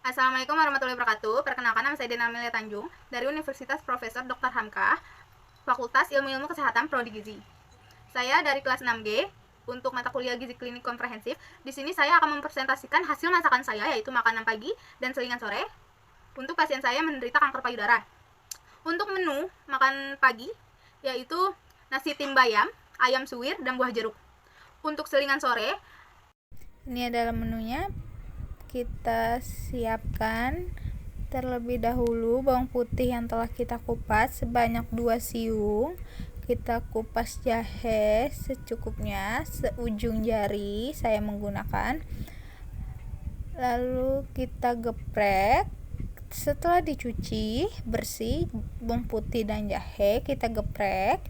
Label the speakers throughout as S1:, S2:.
S1: Assalamualaikum warahmatullahi wabarakatuh. Perkenalkan, nama saya Dena Amelia Tanjung dari Universitas Profesor Dr. Hamka, Fakultas Ilmu-Ilmu Kesehatan Prodi Gizi. Saya dari kelas 6G untuk mata kuliah Gizi Klinik Komprehensif. Di sini saya akan mempresentasikan hasil masakan saya, yaitu makanan pagi dan selingan sore untuk pasien saya menderita kanker payudara. Untuk menu makan pagi yaitu nasi tim bayam, ayam suwir, dan buah jeruk. Untuk selingan sore, ini adalah menunya. Kita siapkan terlebih dahulu bawang putih yang telah kita kupas sebanyak 2 siung. Kita kupas jahe secukupnya, seujung jari saya menggunakan. Lalu kita geprek. Setelah dicuci bersih bawang putih dan jahe, kita geprek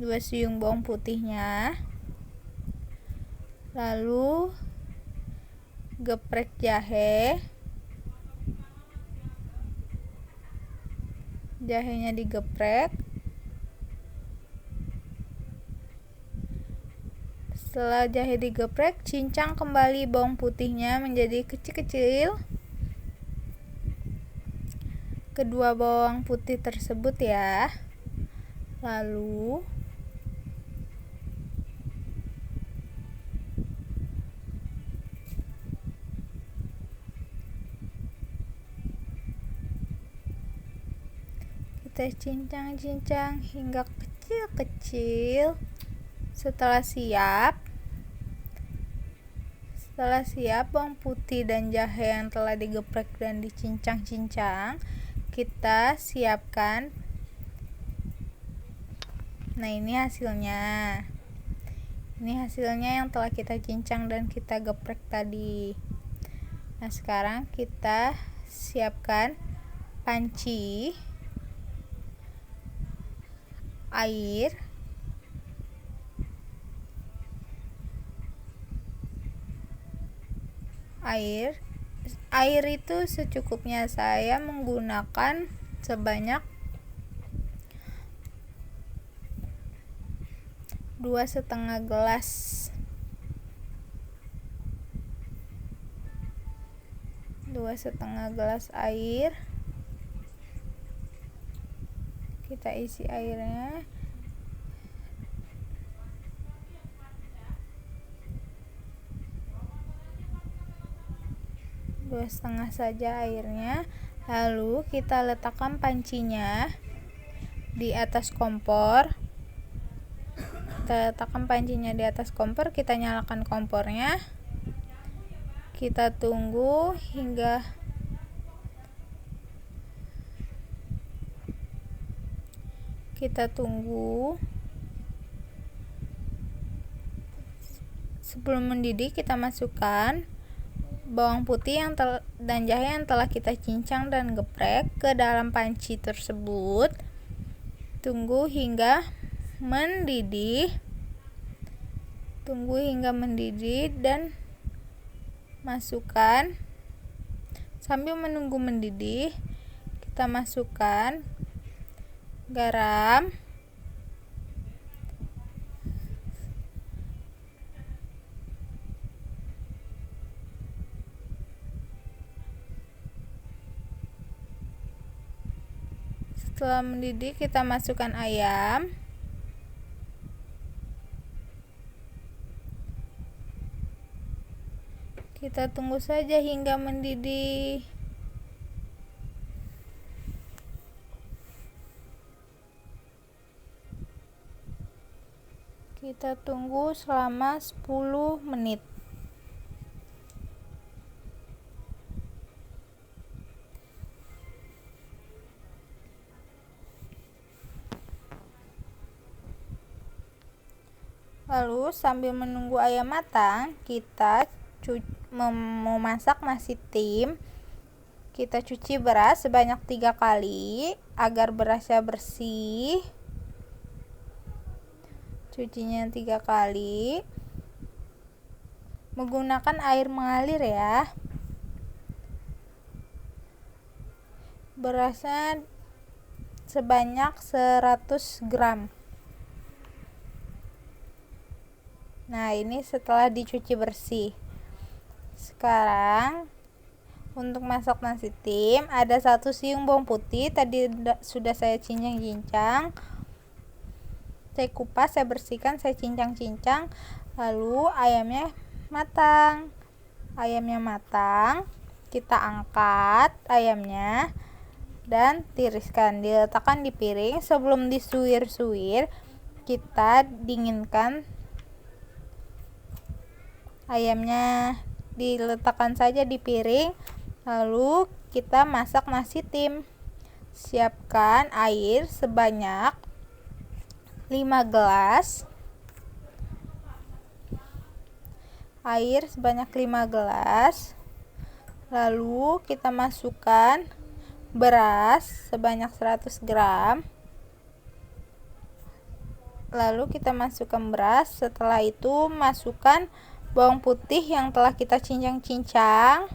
S1: 2 siung bawang putihnya. Lalu geprek jahenya digeprek. Setelah jahe digeprek, cincang kembali bawang putihnya menjadi kecil-kecil. Kedua bawang putih tersebut ya. Lalu kita cincang-cincang hingga kecil-kecil. Setelah siap bawang putih dan jahe yang telah digeprek dan dicincang-cincang, kita siapkan. Nah, ini hasilnya yang telah kita cincang dan kita geprek tadi. Nah, sekarang kita siapkan panci air itu secukupnya. Saya menggunakan sebanyak 2,5 gelas. Air. Kita isi airnya. Dua setengah saja airnya. Lalu kita letakkan pancinya di atas kompor. Kita nyalakan kompornya. Kita tunggu hingga sebelum mendidih. Kita masukkan bawang putih dan jahe yang telah kita cincang dan geprek ke dalam panci tersebut. Tunggu hingga mendidih dan masukkan. Sambil menunggu mendidih, kita masukkan garam, setelah mendidih kita masukkan ayam. Kita tunggu saja hingga mendidih. Kita tunggu selama 10 menit. Lalu sambil menunggu ayam matang, kita memasak nasi tim. Kita cuci beras sebanyak 3 kali agar berasnya bersih. Cucinya 3 kali. Menggunakan air mengalir ya. Berasnya sebanyak 100 gram. Nah, ini setelah dicuci bersih. Sekarang
S2: Untuk masak nasi tim, ada 1 siung bawang putih, tadi sudah saya cincang-cincang. Saya kupas, saya bersihkan, saya cincang-cincang. Lalu ayamnya matang. Kita angkat ayamnya dan tiriskan, diletakkan di piring. Sebelum disuir-suir, kita dinginkan ayamnya, diletakkan saja di piring. Lalu kita masak nasi tim. Siapkan air sebanyak 5 gelas. Lalu kita masukkan beras sebanyak 100 gram. Setelah itu masukkan bawang putih yang telah kita cincang-cincang.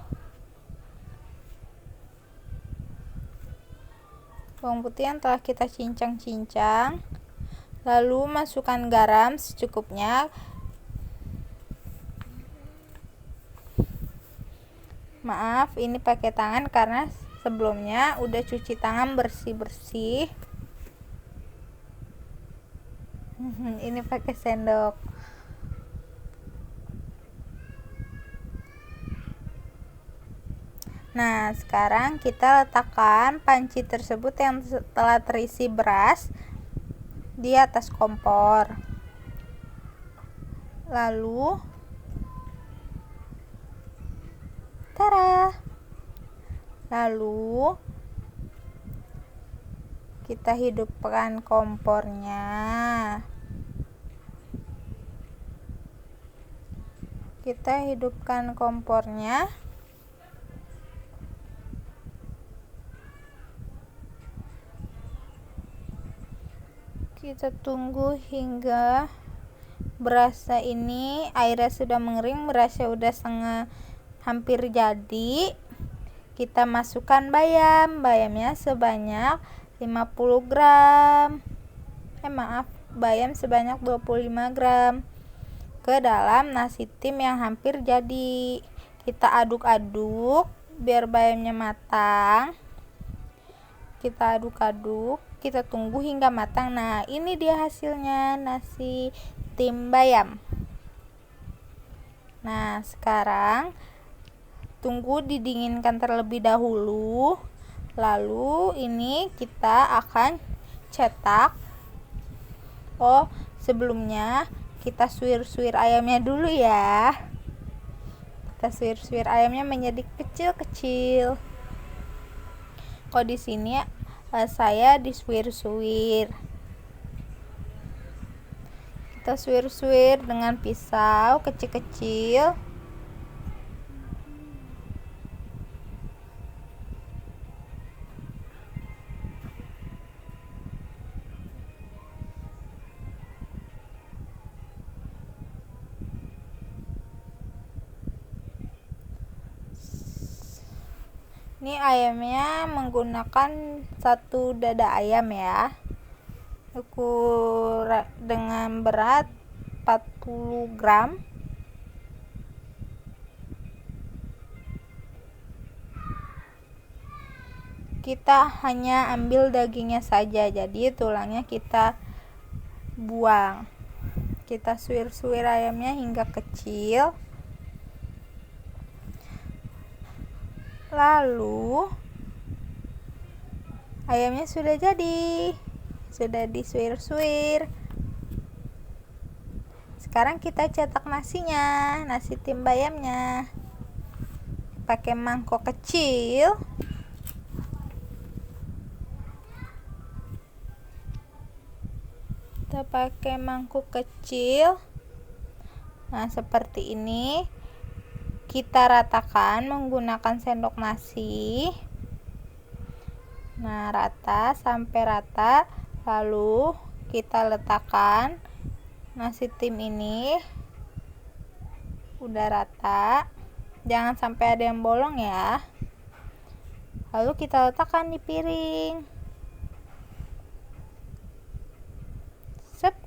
S2: Lalu masukkan garam secukupnya. Maaf, ini pakai tangan karena sebelumnya udah cuci tangan bersih-bersih. Ini pakai sendok. Nah, sekarang kita letakkan panci tersebut yang telah terisi beras di atas kompor. Lalu kita hidupkan kompornya. Kita tunggu hingga berasnya ini airnya sudah mengering, berasnya udah hampir jadi. Kita masukkan bayamnya sebanyak 50 gram. Bayam sebanyak 25 gram ke dalam nasi tim yang hampir jadi. Kita aduk-aduk biar bayamnya matang. Kita tunggu hingga matang. Nah, ini dia hasilnya, nasi tim bayam. Nah, sekarang tunggu didinginkan terlebih dahulu. Lalu ini kita akan cetak. Sebelumnya kita suir-suir ayamnya dulu ya. Kita suir-suir ayamnya menjadi kecil-kecil. Di sini saya disuir-suir. Kita suir-suir dengan pisau kecil-kecil. Ini ayamnya menggunakan 1 dada ayam ya, dengan berat 40 gram. Kita hanya ambil dagingnya saja, jadi tulangnya kita buang. Kita suir-suir ayamnya hingga kecil. Lalu ayamnya sudah jadi, sudah disuir-suir. Sekarang kita cetak nasinya, nasi tim bayamnya. Pakai mangkok kecil. Kita pakai mangkuk kecil. Nah, seperti ini. Kita ratakan menggunakan sendok nasi. Nah, rata sampai rata. Lalu kita letakkan nasi tim ini. Udah rata. Jangan sampai ada yang bolong ya. Lalu kita letakkan di piring.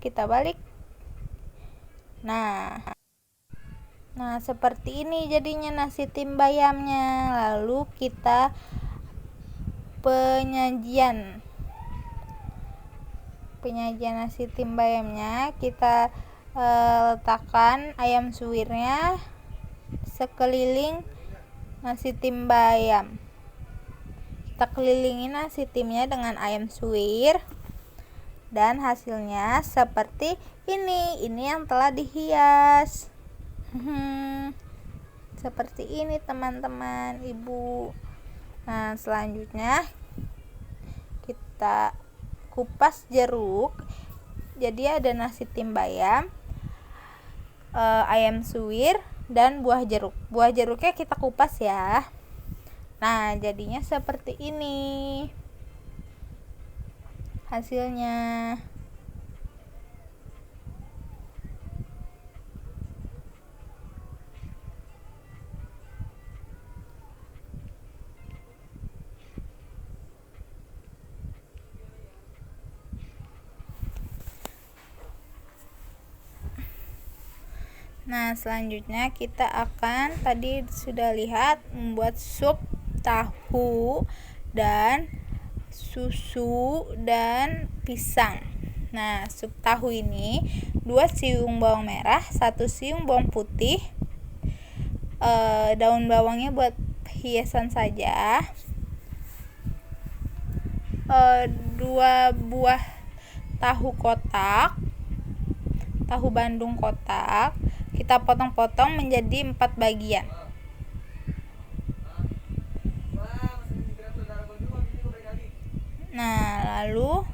S2: Kita balik. Nah, Nah, seperti ini jadinya nasi tim bayamnya. Lalu kita penyajian nasi tim bayamnya, kita letakkan ayam suwirnya sekeliling nasi tim bayam. Kita kelilingi nasi timnya dengan ayam suwir, dan hasilnya seperti ini yang telah dihias. Seperti ini teman-teman, ibu. Nah, selanjutnya kita kupas jeruk. Jadi ada nasi tim bayam, ayam suwir, dan buah jeruk. Buah jeruknya kita kupas ya. Nah, jadinya seperti ini hasilnya. Nah, selanjutnya kita akan, tadi sudah lihat, membuat sup tahu dan susu dan pisang. Nah, sup tahu ini 2 siung bawang merah, 1 siung bawang putih, daun bawangnya buat hiasan saja, 2 buah tahu kotak, tahu Bandung kotak, kita potong-potong menjadi 4 bagian. Nah, lalu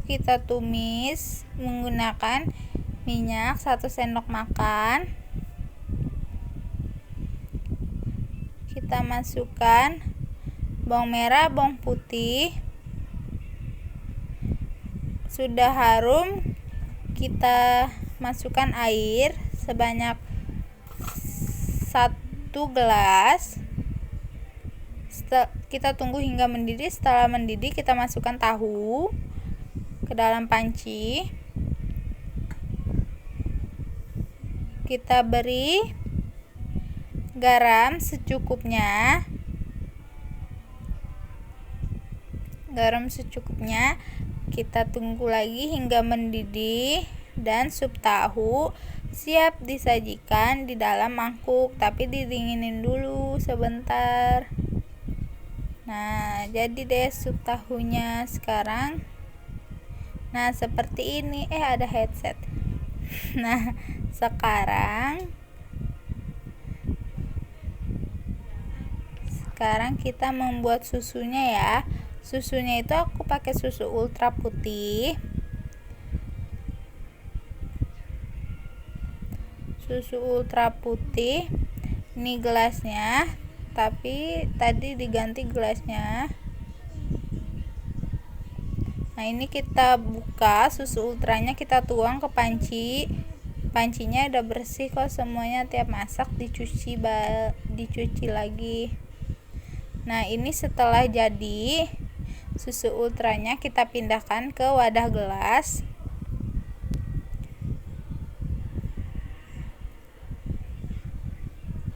S2: kita tumis menggunakan minyak 1 sendok makan. Kita masukkan bawang merah, bawang putih. Sudah harum, kita masukkan air sebanyak 1 gelas. Kita tunggu hingga mendidih. Setelah mendidih, kita masukkan tahu ke dalam panci. Kita beri garam secukupnya. Kita tunggu lagi hingga mendidih, dan sup tahu siap disajikan di dalam mangkuk, tapi didinginin dulu sebentar. Nah, jadi deh sup tahunya sekarang. Nah, seperti ini. Ada headset. Nah, sekarang kita membuat susunya ya. Susunya itu aku pakai susu ultra putih. Ini gelasnya, tapi tadi diganti gelasnya. Nah, ini kita buka susu ultranya, kita tuang ke panci. Pancinya udah bersih kok semuanya, tiap masak dicuci lagi. Nah, ini setelah jadi, susu ultranya kita pindahkan ke wadah gelas.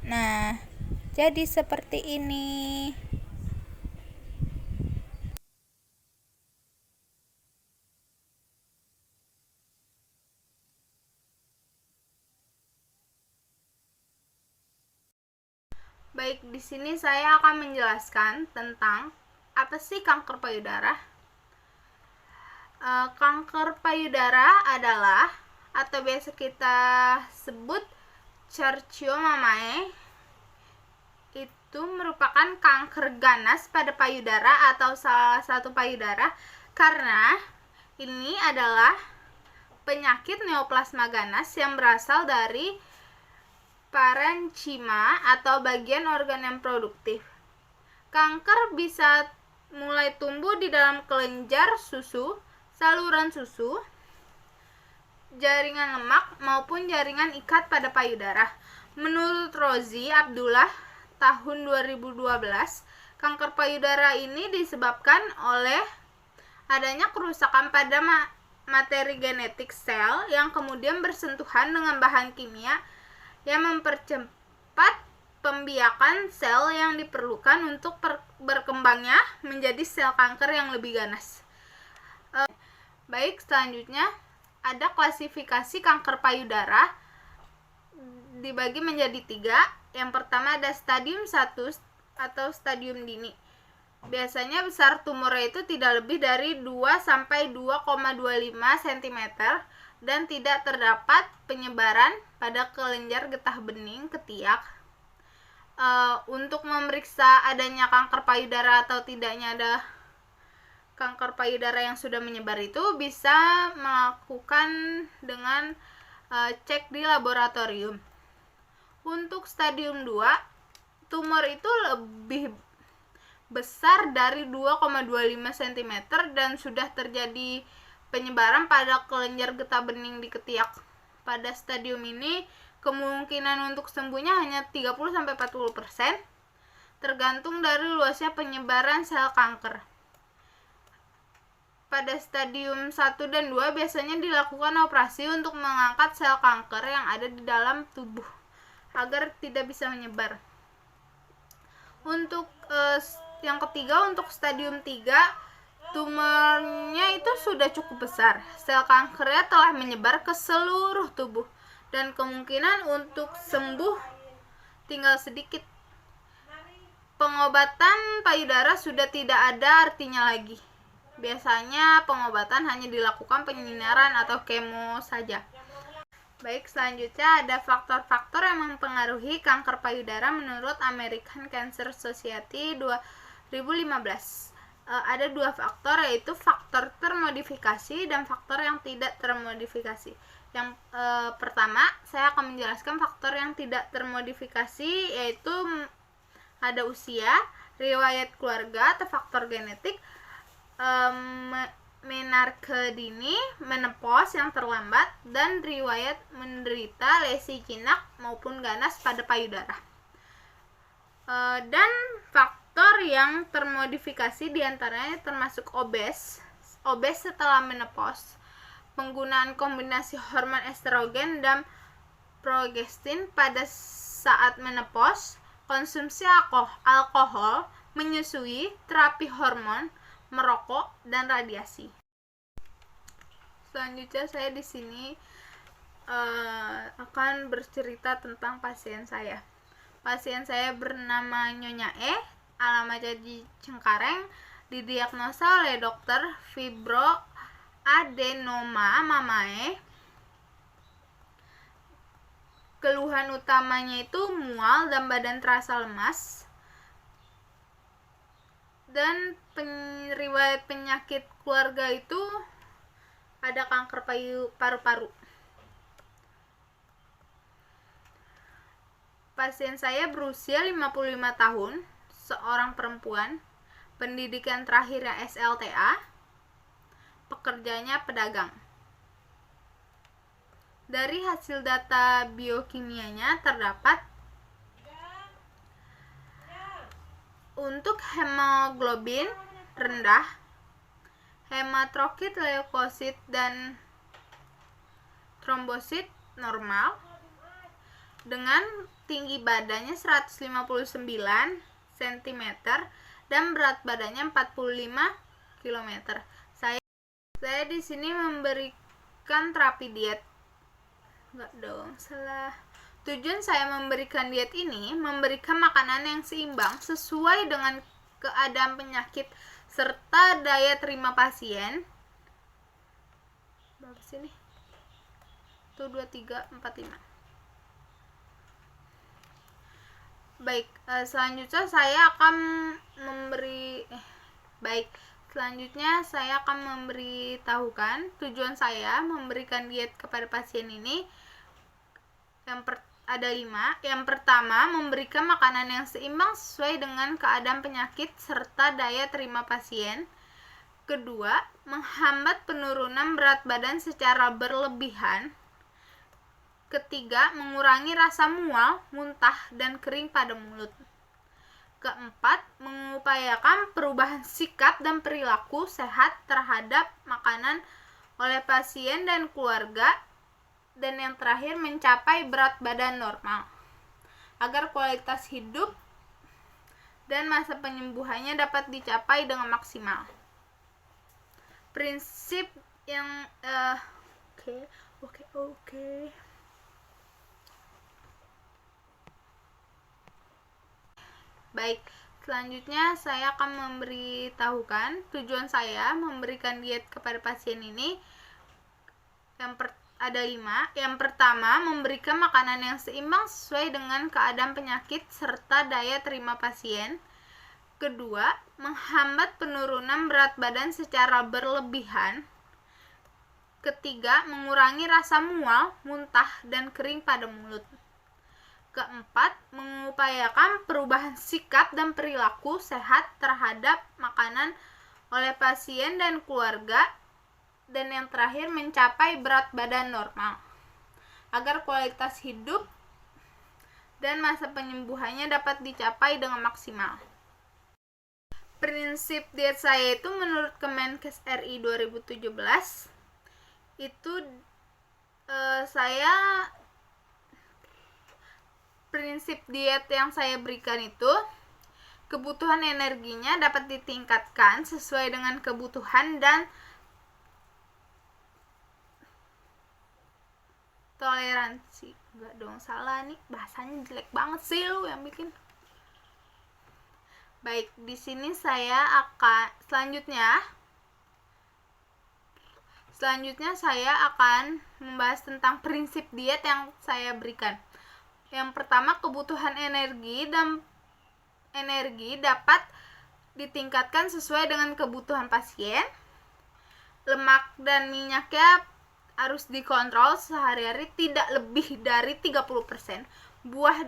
S2: Nah, jadi seperti ini.
S1: Baik, di sini saya akan menjelaskan tentang apa sih kanker payudara. Kanker payudara adalah, atau biasa kita sebut carcinoma, itu merupakan kanker ganas pada payudara atau salah satu payudara, karena ini adalah penyakit neoplasma ganas yang berasal dari parenchyma atau bagian organ yang produktif. Kanker bisa mulai tumbuh di dalam kelenjar susu, saluran susu, jaringan lemak, maupun jaringan ikat pada payudara. Menurut Rozi Abdullah tahun 2012, kanker payudara ini disebabkan oleh adanya kerusakan pada materi genetik sel yang kemudian bersentuhan dengan bahan kimia yang mempercepat pembiakan sel yang diperlukan untuk berkembangnya menjadi sel kanker yang lebih ganas. Baik, selanjutnya ada klasifikasi kanker payudara dibagi menjadi 3. Yang pertama ada stadium 1 atau stadium dini. Biasanya besar tumornya itu tidak lebih dari 2 sampai 2,25 cm dan tidak terdapat penyebaran pada kelenjar getah bening ketiak. Untuk memeriksa adanya kanker payudara atau tidaknya ada kanker payudara yang sudah menyebar itu bisa melakukan dengan cek di laboratorium. Untuk stadium 2, tumor itu lebih besar dari 2,25 cm dan sudah terjadi penyebaran pada kelenjar getah bening di ketiak. Pada stadium ini, kemungkinan untuk sembuhnya hanya 30-40%, tergantung dari luasnya penyebaran sel kanker. Pada stadium 1 dan 2 biasanya dilakukan operasi untuk mengangkat sel kanker yang ada di dalam tubuh agar tidak bisa menyebar. Untuk yang ketiga, untuk stadium 3, tumornya itu sudah cukup besar. Sel kankernya telah menyebar ke seluruh tubuh dan kemungkinan untuk sembuh tinggal sedikit. Pengobatan payudara sudah tidak ada artinya lagi. Biasanya pengobatan hanya dilakukan penyinaran atau kemo saja. Baik, selanjutnya ada faktor-faktor yang mempengaruhi kanker payudara menurut American Cancer Society 2015. Ada 2 faktor, yaitu faktor termodifikasi dan faktor yang tidak termodifikasi. Yang pertama, saya akan menjelaskan faktor yang tidak termodifikasi, yaitu ada usia, riwayat keluarga atau faktor genetik, menarche dini, menopause yang terlambat, dan riwayat menderita lesi jinak maupun ganas pada payudara. Dan faktor yang termodifikasi diantaranya termasuk obes setelah menopause, penggunaan kombinasi hormon estrogen dan progestin pada saat menopause, konsumsi alkohol, menyusui, terapi hormon, merokok, dan radiasi. Selanjutnya saya di sini akan bercerita tentang pasien saya. Pasien saya bernama Nyonya E, alamatnya di Cengkareng, didiagnosa oleh dokter fibroadenoma mamae. Keluhan utamanya itu mual dan badan terasa lemas. Dan riwayat penyakit keluarga itu ada kanker paru-paru. Pasien saya berusia 55 tahun, seorang perempuan, pendidikan terakhirnya SLTA, pekerjaannya pedagang. Dari hasil data biokimianya terdapat untuk hemoglobin rendah, hematrosit, leukosit, dan trombosit normal, dengan tinggi badannya 159 cm dan berat badannya 45 km. Saya di sini memberikan terapi diet. Enggak dong, salah. Tujuan saya memberikan diet ini memberikan makanan yang seimbang sesuai dengan keadaan penyakit serta daya terima pasien. Berapa sini? Tuh 2, 3, 4, 5. Baik, selanjutnya saya akan memberitahukan tujuan saya memberikan diet kepada pasien ini. Ada 5. Yang pertama, memberikan makanan yang seimbang sesuai dengan keadaan penyakit serta daya terima pasien. Kedua, menghambat penurunan berat badan secara berlebihan. Ketiga, mengurangi rasa mual, muntah, dan kering pada mulut. Keempat, mengupayakan perubahan sikap dan perilaku sehat terhadap makanan oleh pasien dan keluarga. Dan yang terakhir, mencapai berat badan normal agar kualitas hidup dan masa penyembuhannya dapat dicapai dengan maksimal. Prinsip yang Oke. Baik, selanjutnya saya akan memberitahukan tujuan saya memberikan diet kepada pasien ini. Ada 5. Yang pertama, memberikan makanan yang seimbang sesuai dengan keadaan penyakit serta daya terima pasien. Kedua, menghambat penurunan berat badan secara berlebihan. Ketiga, mengurangi rasa mual, muntah, dan kering pada mulut. Keempat, mengupayakan perubahan sikap dan perilaku sehat terhadap makanan oleh pasien dan keluarga. Dan yang terakhir, mencapai berat badan normal agar kualitas hidup dan masa penyembuhannya dapat dicapai dengan maksimal. Prinsip diet saya itu menurut Kemenkes RI 2017 itu prinsip diet yang saya berikan itu kebutuhan energinya dapat ditingkatkan sesuai dengan kebutuhan dan toleransi. Enggak dong, salah nih, bahasanya jelek banget sih lu yang bikin. Baik, di sini saya akan selanjutnya saya akan membahas tentang prinsip diet yang saya berikan. Yang pertama, kebutuhan energi dapat ditingkatkan sesuai dengan kebutuhan pasien. Lemak dan minyaknya harus dikontrol sehari-hari tidak lebih dari 30%. Buah,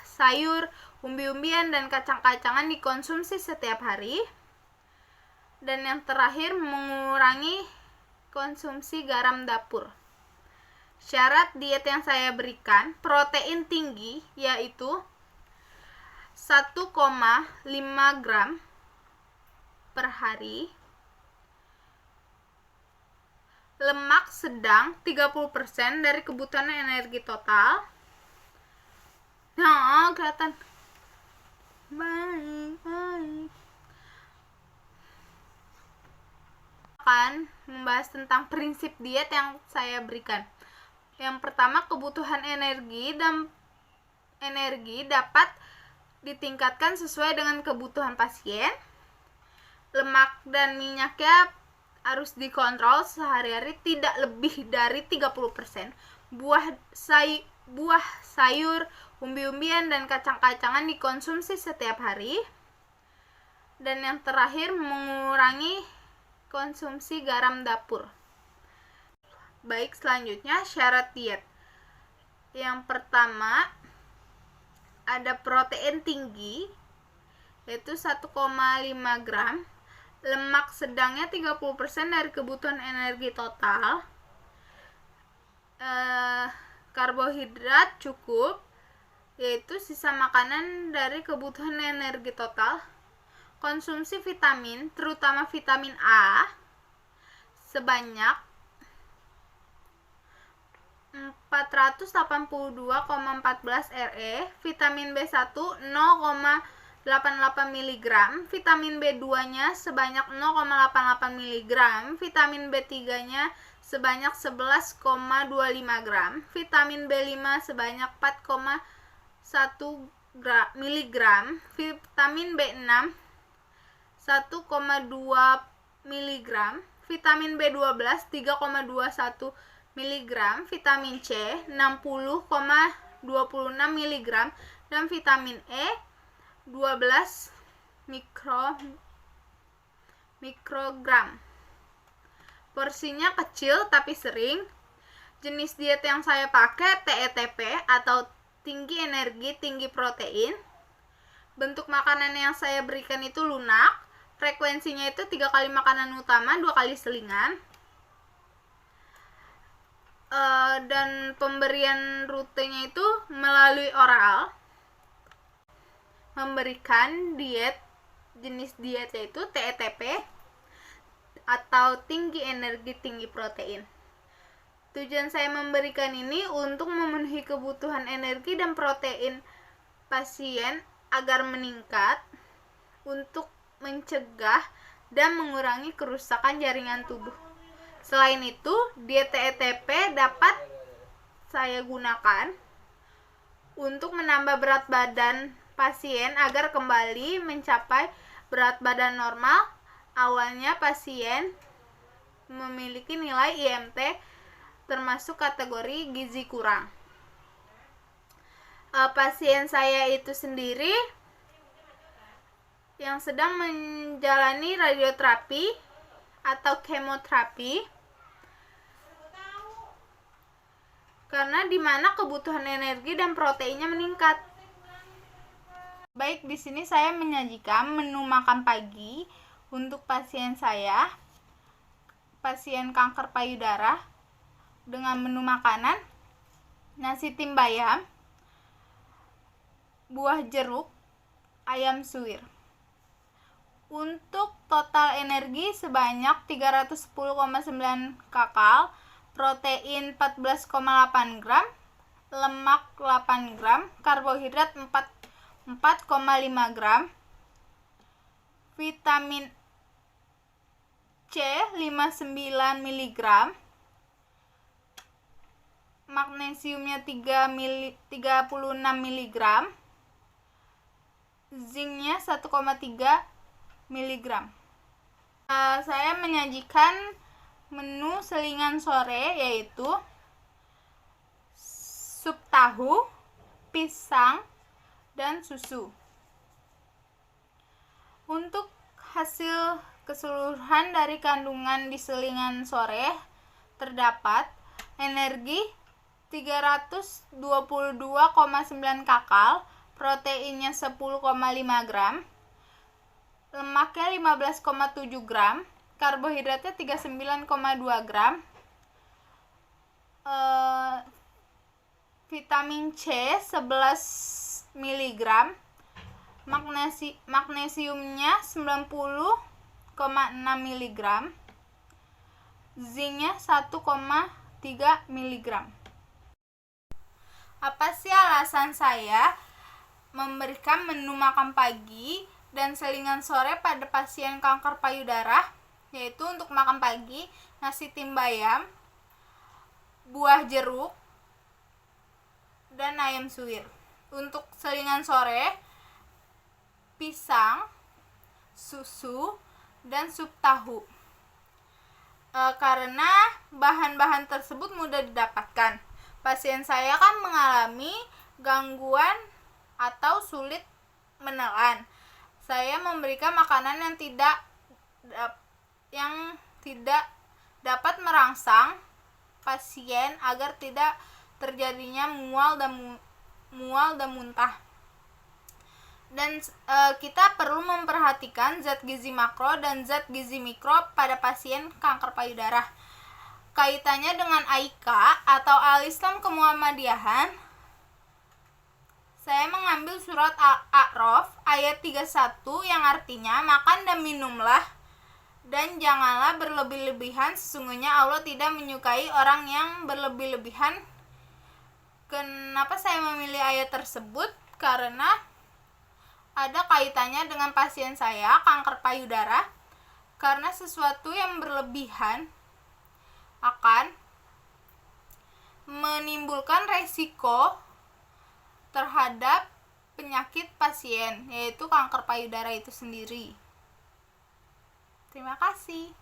S1: sayur, umbi-umbian, dan kacang-kacangan dikonsumsi setiap hari. Dan yang terakhir, mengurangi konsumsi garam dapur. Syarat diet yang saya berikan, protein tinggi yaitu 1,5 gram per hari. Lemak sedang 30% dari kebutuhan energi total. Nah, kelihatan. Baik. Akan membahas tentang prinsip diet yang saya berikan. Yang pertama, kebutuhan energi dapat ditingkatkan sesuai dengan kebutuhan pasien. Lemak dan minyaknya harus dikontrol sehari-hari tidak lebih dari 30%. Buah, sayur, umbi-umbian, dan kacang-kacangan dikonsumsi setiap hari. Dan yang terakhir, mengurangi konsumsi garam dapur. Baik, selanjutnya syarat diet. Yang pertama, ada protein tinggi yaitu 1,5 gram. Lemak sedangnya 30% dari kebutuhan energi total. Karbohidrat cukup yaitu sisa makanan dari kebutuhan energi total. Konsumsi vitamin, terutama vitamin A, sebanyak 482,14 RE, vitamin B1 0,88 mg, vitamin B2-nya sebanyak 0,88 mg, vitamin B3-nya sebanyak 11,25 gram, vitamin B5 sebanyak 4,1 mg, vitamin B6 1,2 mg, vitamin B12 3,21 mg, vitamin C 60,26 mg, dan vitamin E 12 mikrogram. Porsinya kecil tapi sering. Jenis diet yang saya pakai TETP atau tinggi energi, tinggi protein. Bentuk makanan yang saya berikan itu lunak. Frekuensinya itu 3 kali makanan utama, 2 kali selingan. Dan pemberian rutenya itu melalui oral. memberikan jenis diet yaitu TETP atau tinggi energi tinggi protein. Tujuan saya memberikan ini untuk memenuhi kebutuhan energi dan protein pasien agar meningkat untuk mencegah dan mengurangi kerusakan jaringan tubuh. Selain itu, diet TETP dapat saya gunakan untuk menambah berat badan pasien agar kembali mencapai berat badan normal. Awalnya pasien memiliki nilai IMT termasuk kategori gizi kurang. Pasien saya itu sendiri yang sedang menjalani radioterapi atau kemoterapi karena di mana kebutuhan energi dan proteinnya meningkat. Baik, di sini saya menyajikan menu makan pagi untuk pasien saya, pasien kanker payudara, dengan menu makanan nasi tim bayam, buah jeruk, ayam suwir. Untuk total energi sebanyak 310,9 kakal, protein 14,8 gram, lemak 8 gram, karbohidrat 4,5 gram, vitamin C 59 mg, magnesiumnya 36 mg, zinknya 1,3 mg. Saya menyajikan menu selingan sore yaitu sup tahu, pisang, dan susu. Untuk hasil keseluruhan dari kandungan di selingan sore terdapat energi 322,9 kakal, proteinnya 10,5 gram, lemaknya 15,7 gram, karbohidratnya 39,2 gram, vitamin C 11 mg, magnesiumnya 90,6 mg, zinknya 1,3 mg. Apa sih alasan saya memberikan menu makan pagi dan selingan sore pada pasien kanker payudara? Yaitu untuk makan pagi nasi tim bayam, buah jeruk, dan ayam suwir. Untuk selingan sore pisang, susu, dan sup tahu. Karena bahan-bahan tersebut mudah didapatkan. Pasien saya kan mengalami gangguan atau sulit menelan. Saya memberikan makanan yang tidak dapat merangsang pasien agar tidak terjadinya mual dan muntah. Dan kita perlu memperhatikan zat gizi makro dan zat gizi mikro pada pasien kanker payudara. Kaitannya dengan AIK atau Al-Islam Kemuhammadiyahan, saya mengambil surat Al-A'raf ayat 31 yang artinya makan dan minumlah dan janganlah berlebih-lebihan, sesungguhnya Allah tidak menyukai orang yang berlebih-lebihan. Kenapa saya memilih ayat tersebut? Karena ada kaitannya dengan pasien saya kanker payudara, karena sesuatu yang berlebihan akan menimbulkan resiko terhadap penyakit pasien, yaitu kanker payudara itu sendiri. Terima kasih.